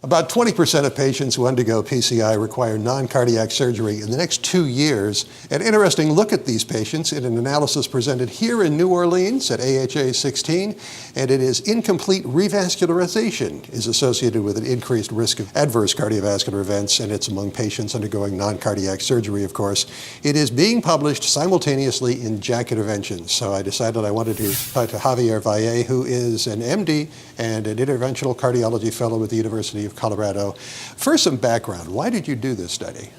About 20% of patients who undergo PCI require non-cardiac surgery in the next 2 years. An interesting look at these patients in an analysis presented here in New Orleans at AHA 16, and it is incomplete revascularization is associated with an increased risk of adverse cardiovascular events, and it's among patients undergoing non-cardiac surgery, of course. It is being published simultaneously in JACC Interventions, so I decided I wanted to talk to Javier Valle, who is an MD and an Interventional Cardiology Fellow at the University of Colorado. First, some background. Why did you do this study?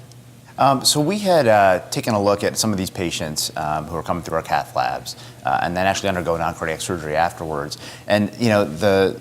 So we had taken a look at some of these patients who are coming through our cath labs and then actually undergo non-cardiac surgery afterwards. And the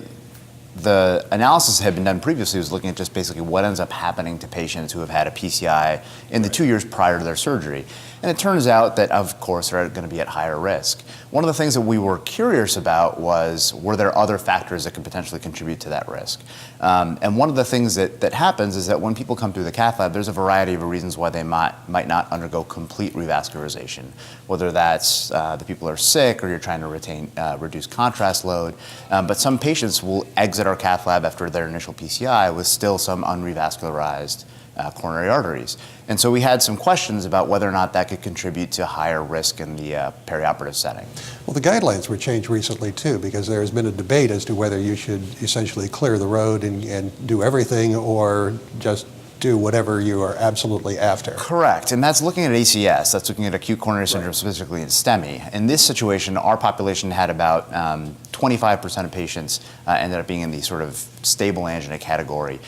analysis that had been done previously was looking at just basically what ends up happening to patients who have had a PCI in the 2 years prior to their surgery. And it turns out that, of course, they're going to be at higher risk. One of the things that we were curious about was, were there other factors that could potentially contribute to that risk? And one of the things that happens is that when people come through the cath lab, there's a variety of reasons why they might not undergo complete revascularization, whether that's the people are sick or you're trying to reduce contrast load. But some patients will exit our cath lab after their initial PCI with still some unrevascularized coronary arteries. And so we had some questions about whether or not that could contribute to higher risk in the perioperative setting. Well, the guidelines were changed recently too, because there has been a debate as to whether you should essentially clear the road and do everything or just do whatever you are absolutely after. Correct, and that's looking at ACS, that's looking at acute coronary syndrome, specifically in STEMI. In this situation, our population had about 25% of patients ended up being in the sort of stable angina category.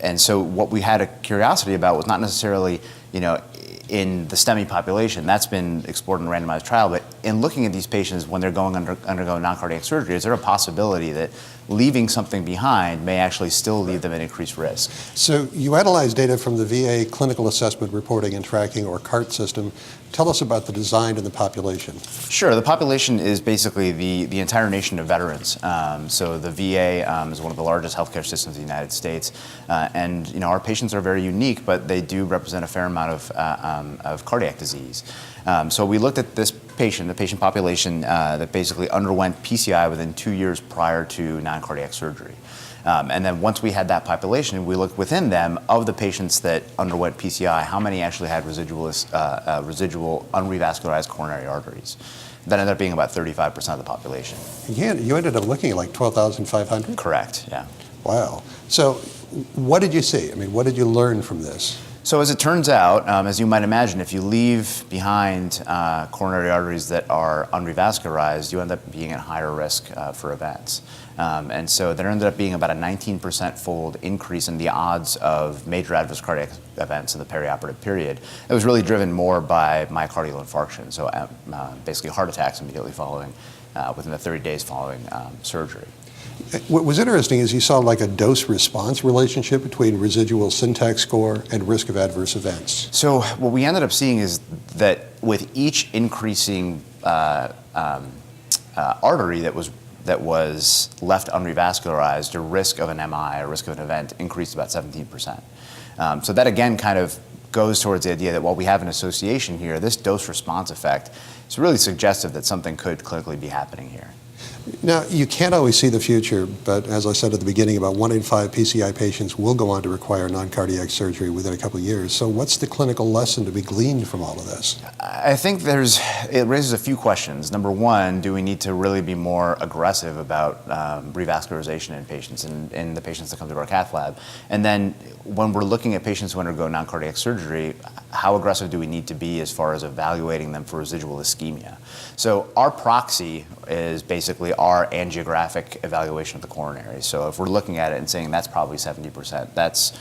And so what we had a curiosity about was not necessarily, in the STEMI population, that's been explored in a randomized trial, but in looking at these patients when they're undergo non-cardiac surgery, is there a possibility that leaving something behind may actually still leave them at increased risk? So you analyzed data from the VA Clinical Assessment Reporting and Tracking, or CART system. Tell us about the design and the population. Sure, the population is basically the entire nation of veterans. So the VA is one of the largest healthcare systems in the United States, and our patients are very unique, but they do represent a fair amount of cardiac disease. So we looked at this patient, the patient population that basically underwent PCI within 2 years prior to non-cardiac surgery. And then once we had that population, we looked within them, of the patients that underwent PCI, how many actually had residual unrevascularized coronary arteries. That ended up being about 35% of the population. You ended up looking at like 12,500? Correct, yeah. Wow. So what did you see? I mean, what did you learn from this? So as it turns out, as you might imagine, if you leave behind coronary arteries that are unrevascularized, you end up being at higher risk for events. And so there ended up being about a 19% fold increase in the odds of major adverse cardiac events in the perioperative period. It was really driven more by myocardial infarction, so basically heart attacks immediately following, within the 30 days following surgery. What was interesting is you saw like a dose-response relationship between residual syntax score and risk of adverse events. So what we ended up seeing is that with each increasing artery that was left unrevascularized, the risk of an MI, or risk of an event, increased about 17%. So that again kind of goes towards the idea that while we have an association here, this dose-response effect is really suggestive that something could clinically be happening here. Now, you can't always see the future, but as I said at the beginning, about 1 in 5 PCI patients will go on to require non-cardiac surgery within a couple of years. So what's the clinical lesson to be gleaned from all of this? I think it raises a few questions. Number one, do we need to really be more aggressive about revascularization in patients, in the patients that come to our cath lab? And then when we're looking at patients who undergo non-cardiac surgery, how aggressive do we need to be as far as evaluating them for residual ischemia? So our proxy is basically our angiographic evaluation of the coronary. So if we're looking at it and saying that's probably 70%, that's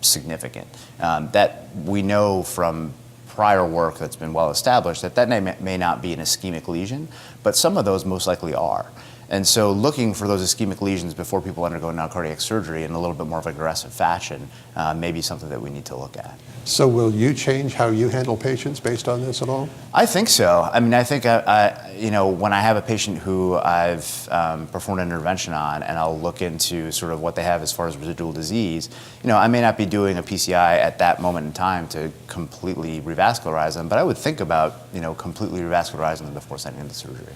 significant. That we know from prior work that's been well established that may not be an ischemic lesion, but some of those most likely are. And so looking for those ischemic lesions before people undergo non-cardiac surgery in a little bit more of an aggressive fashion may be something that we need to look at. So will you change how you handle patients based on this at all? I think so. I mean, I think, when I have a patient who I've performed an intervention on and I'll look into sort of what they have as far as residual disease, I may not be doing a PCI at that moment in time to completely revascularize them, but I would think about, completely revascularizing them before sending them to surgery.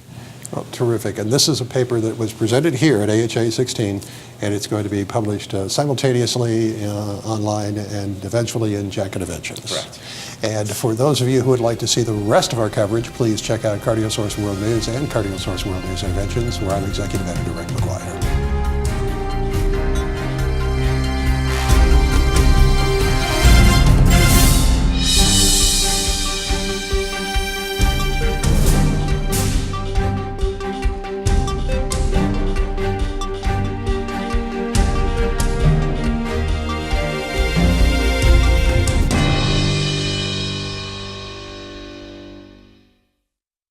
Oh, terrific. And this is a paper that was presented here at AHA 16, and it's going to be published simultaneously online and eventually in JACC Interventions. Correct. And for those of you who would like to see the rest of our coverage, please check out CardioSource World News and CardioSource World News Interventions, where I'm Executive Editor Rick McGuire.